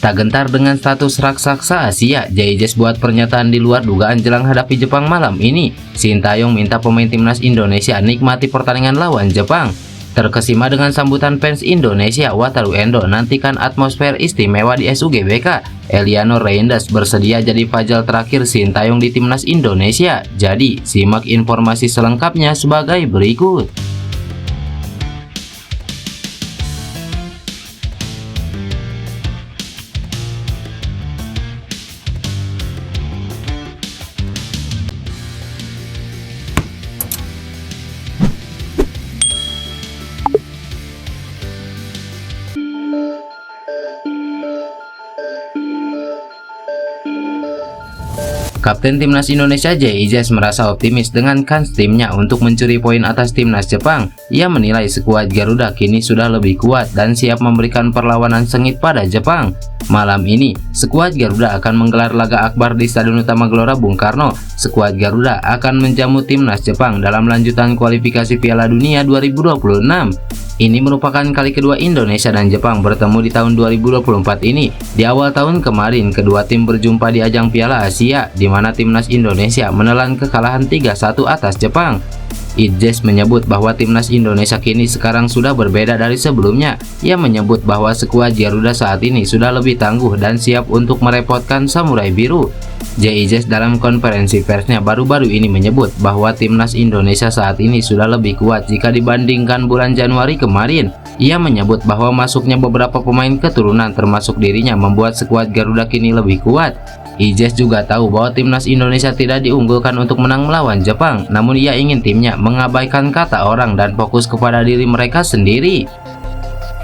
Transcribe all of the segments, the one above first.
Tak gentar dengan status raksasa Asia, JIJS buat pernyataan di luar dugaan jelang hadapi Jepang malam ini. Sintayong minta pemain timnas Indonesia nikmati pertandingan lawan Jepang. Terkesima dengan sambutan fans Indonesia, Wataru Endo nantikan atmosfer istimewa di SUGBK. Eliano Reinders bersedia jadi pajal terakhir Sintayong di timnas Indonesia. Jadi, simak informasi selengkapnya sebagai berikut. Kapten Timnas Indonesia JIJS merasa optimis dengan kans timnya untuk mencuri poin atas Timnas Jepang. Ia menilai skuad Garuda kini sudah lebih kuat dan siap memberikan perlawanan sengit pada Jepang. Malam ini, skuad Garuda akan menggelar laga akbar di Stadion Utama Gelora Bung Karno. Skuad Garuda akan menjamu Timnas Jepang dalam lanjutan kualifikasi Piala Dunia 2026. Ini merupakan kali kedua Indonesia dan Jepang bertemu di tahun 2024 ini. Di awal tahun kemarin, kedua tim berjumpa di ajang Piala Asia, di mana Timnas Indonesia menelan kekalahan 3-1 atas Jepang. JIJS menyebut bahwa Timnas Indonesia kini sekarang sudah berbeda dari sebelumnya. Ia menyebut bahwa skuad Garuda saat ini sudah lebih tangguh dan siap untuk merepotkan Samurai Biru. JIJS dalam konferensi persnya baru-baru ini menyebut bahwa Timnas Indonesia saat ini sudah lebih kuat jika dibandingkan bulan Januari kemarin. Ia menyebut bahwa masuknya beberapa pemain keturunan termasuk dirinya membuat skuad Garuda kini lebih kuat. JIJS juga tahu bahwa Timnas Indonesia tidak diunggulkan untuk menang melawan Jepang, namun ia ingin timnya mengabaikan kata orang dan fokus kepada diri mereka sendiri.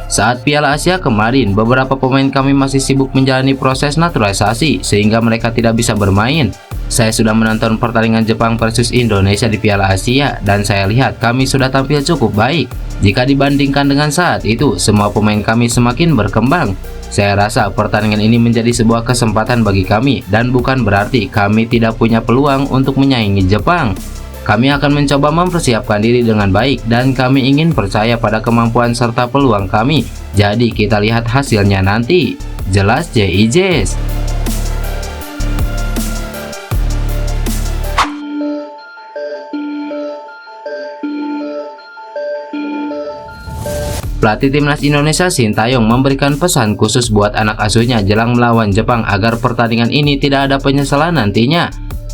Saat Piala Asia kemarin, beberapa pemain kami masih sibuk menjalani proses naturalisasi sehingga mereka tidak bisa bermain. Saya sudah menonton pertandingan Jepang versus Indonesia di Piala Asia dan saya lihat kami sudah tampil cukup baik. Jika dibandingkan dengan saat itu, semua pemain kami semakin berkembang. Saya rasa pertandingan ini menjadi sebuah kesempatan bagi kami dan bukan berarti kami tidak punya peluang untuk menyaingi Jepang. Kami akan mencoba mempersiapkan diri dengan baik dan kami ingin percaya pada kemampuan serta peluang kami. Jadi kita lihat hasilnya nanti. Jelas JIJS. Pelatih Timnas Indonesia Sintayong memberikan pesan khusus buat anak asuhnya jelang melawan Jepang agar pertandingan ini tidak ada penyesalan nantinya.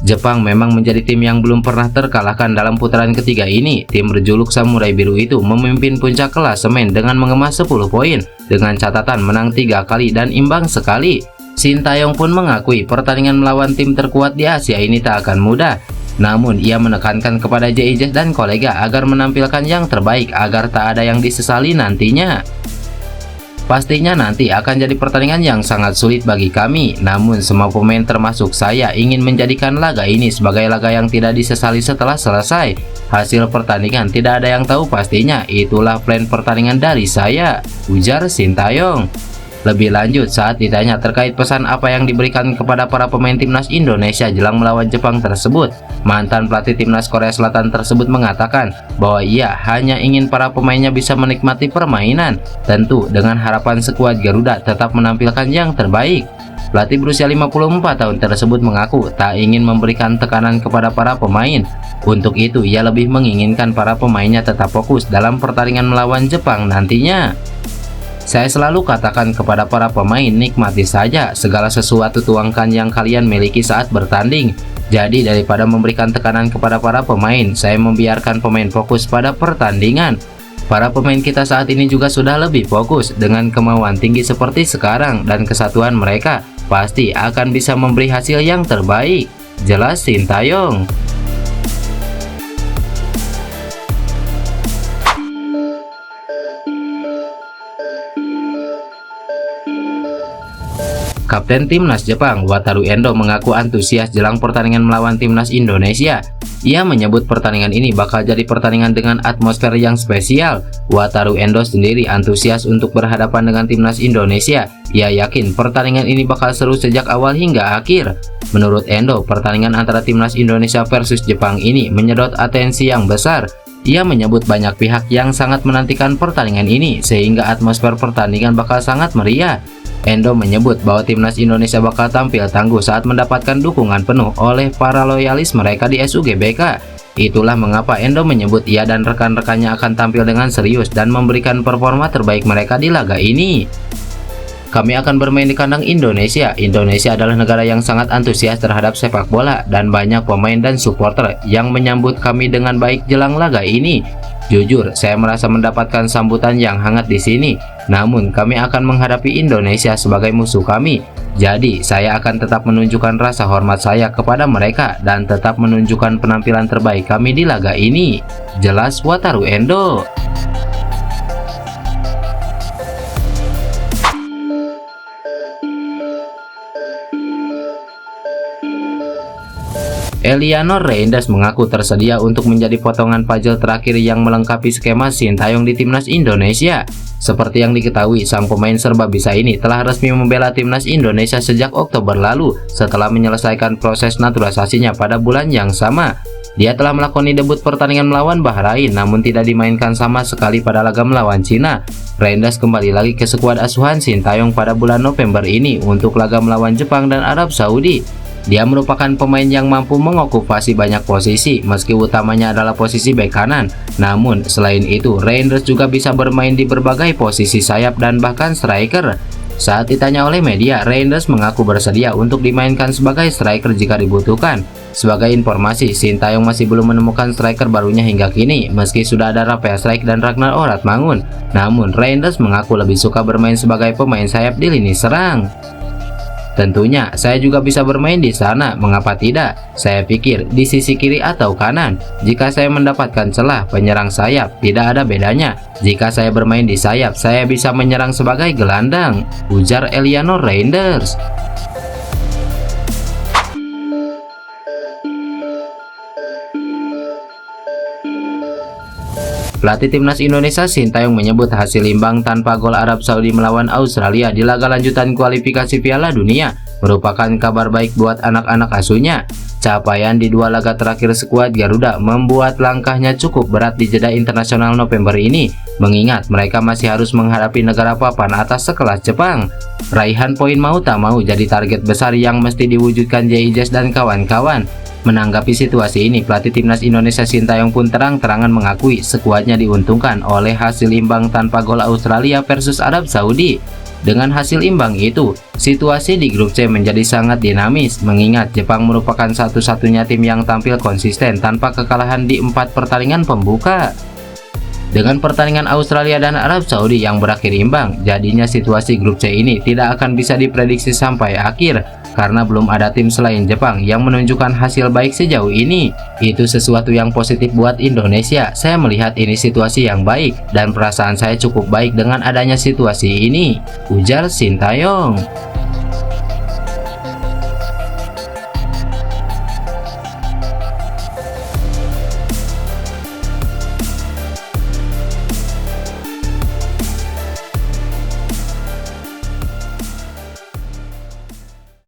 Jepang memang menjadi tim yang belum pernah terkalahkan dalam putaran ketiga ini. Tim berjuluk Samurai Biru itu memimpin puncak klasemen dengan mengemas 10 poin dengan catatan menang 3 kali dan imbang sekali. Sintayong pun mengakui pertandingan melawan tim terkuat di Asia ini tak akan mudah. Namun ia menekankan kepada JIJS dan kolega agar menampilkan yang terbaik agar tak ada yang disesali nantinya. Pastinya nanti akan jadi pertandingan yang sangat sulit bagi kami, namun semua pemain termasuk saya ingin menjadikan laga ini sebagai laga yang tidak disesali setelah selesai. Hasil pertandingan tidak ada yang tahu pastinya, itulah plan pertandingan dari saya, ujar Sintayong. Lebih lanjut saat ditanya terkait pesan apa yang diberikan kepada para pemain Timnas Indonesia jelang melawan Jepang tersebut, mantan pelatih Timnas Korea Selatan tersebut mengatakan bahwa ia hanya ingin para pemainnya bisa menikmati permainan, tentu dengan harapan skuad Garuda tetap menampilkan yang terbaik. Pelatih berusia 54 tahun tersebut mengaku tak ingin memberikan tekanan kepada para pemain. Untuk itu ia lebih menginginkan para pemainnya tetap fokus dalam pertandingan melawan Jepang nantinya. Saya selalu katakan kepada para pemain, nikmati saja segala sesuatu, tuangkan yang kalian miliki saat bertanding. Jadi daripada memberikan tekanan kepada para pemain, saya membiarkan pemain fokus pada pertandingan. Para pemain kita saat ini juga sudah lebih fokus dengan kemauan tinggi seperti sekarang dan kesatuan mereka pasti akan bisa memberi hasil yang terbaik, jelas Sintayong. Kapten Timnas Jepang, Wataru Endo mengaku antusias jelang pertandingan melawan Timnas Indonesia. Ia menyebut pertandingan ini bakal jadi pertandingan dengan atmosfer yang spesial. Wataru Endo sendiri antusias untuk berhadapan dengan Timnas Indonesia. Ia yakin pertandingan ini bakal seru sejak awal hingga akhir. Menurut Endo, pertandingan antara Timnas Indonesia versus Jepang ini menyedot atensi yang besar. Ia menyebut banyak pihak yang sangat menantikan pertandingan ini, sehingga atmosfer pertandingan bakal sangat meriah. Endo menyebut bahwa timnas Indonesia bakal tampil tangguh saat mendapatkan dukungan penuh oleh para loyalis mereka di SUGBK. Itulah mengapa Endo menyebut ia dan rekan-rekannya akan tampil dengan serius dan memberikan performa terbaik mereka di laga ini. Kami akan bermain di kandang Indonesia. Indonesia adalah negara yang sangat antusias terhadap sepak bola dan banyak pemain dan supporter yang menyambut kami dengan baik jelang laga ini. Jujur, saya merasa mendapatkan sambutan yang hangat di sini. Namun, kami akan menghadapi Indonesia sebagai musuh kami. Jadi, saya akan tetap menunjukkan rasa hormat saya kepada mereka dan tetap menunjukkan penampilan terbaik kami di laga ini. Jelas Wataru Endo. Elianor Reinders mengaku tersedia untuk menjadi potongan puzzle terakhir yang melengkapi skema Sintayong di timnas Indonesia. Seperti yang diketahui, sang pemain serba bisa ini telah resmi membela timnas Indonesia sejak Oktober lalu setelah menyelesaikan proses naturalisasinya pada bulan yang sama. Dia telah melakoni debut pertandingan melawan Bahrain namun tidak dimainkan sama sekali pada laga melawan Cina. Reinders kembali lagi ke skuad asuhan Sintayong pada bulan November ini untuk laga melawan Jepang dan Arab Saudi. Dia merupakan pemain yang mampu mengokupasi banyak posisi meski utamanya adalah posisi bek kanan. Namun selain itu, Reinders juga bisa bermain di berbagai posisi sayap dan bahkan striker. Saat ditanya oleh media, Reinders mengaku bersedia untuk dimainkan sebagai striker jika dibutuhkan. Sebagai informasi, Sintayong masih belum menemukan striker barunya hingga kini meski sudah ada Rafael Struijk dan Ragnar Oratmangun. Namun Reinders mengaku lebih suka bermain sebagai pemain sayap di lini serang. Tentunya, saya juga bisa bermain di sana, mengapa tidak? Saya pikir di sisi kiri atau kanan. Jika saya mendapatkan celah penyerang sayap, tidak ada bedanya. Jika saya bermain di sayap, saya bisa menyerang sebagai gelandang, ujar Elianor Reinders. Pelatih timnas Indonesia Sintayong menyebut hasil imbang tanpa gol Arab Saudi melawan Australia di laga lanjutan kualifikasi Piala Dunia merupakan kabar baik buat anak-anak asuhnya. Capaian di dua laga terakhir skuad Garuda membuat langkahnya cukup berat di jeda internasional November ini, mengingat mereka masih harus menghadapi negara papan atas sekelas Jepang. Raihan poin mau tak mau jadi target besar yang mesti diwujudkan JIJS dan kawan-kawan. Menanggapi situasi ini, pelatih timnas Indonesia Sintayong pun terang-terangan mengakui skuadnya diuntungkan oleh hasil imbang tanpa gol Australia versus Arab Saudi. Dengan hasil imbang itu, situasi di grup C menjadi sangat dinamis, mengingat Jepang merupakan satu-satunya tim yang tampil konsisten tanpa kekalahan di 4 pertandingan pembuka. Dengan pertandingan Australia dan Arab Saudi yang berakhir imbang, jadinya situasi grup C ini tidak akan bisa diprediksi sampai akhir, karena belum ada tim selain Jepang yang menunjukkan hasil baik sejauh ini. Itu sesuatu yang positif buat Indonesia. Saya melihat ini situasi yang baik, dan perasaan saya cukup baik dengan adanya situasi ini, ujar Sintayong.